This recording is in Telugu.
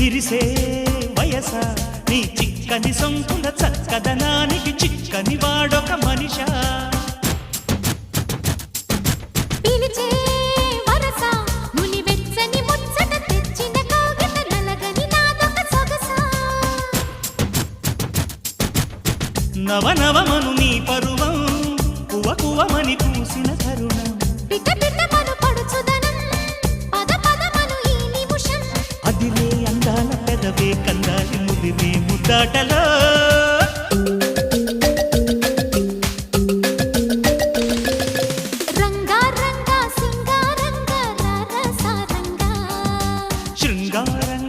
విరిసే వయస నీ చిక్కని సొంపుల చక్కదనానికి చిక్కని వాడొక మనిషా పిలిచే వరస నులి వెచ్చని ముచ్చట తెచ్చిన కాగిత నలగని నాదొక సొగసా నవనవమను నీ పరువం కువ కువమని పూసిన తరుణం పిట పిటమను పడుచుదనం పద పదమను ఈ నిమిషం అదిలే అందాల పెదవే కందాలి ముదిరే ముద్దాటలో రంగా రంగా సింగారంగా రరసారంగా శృంగారంగా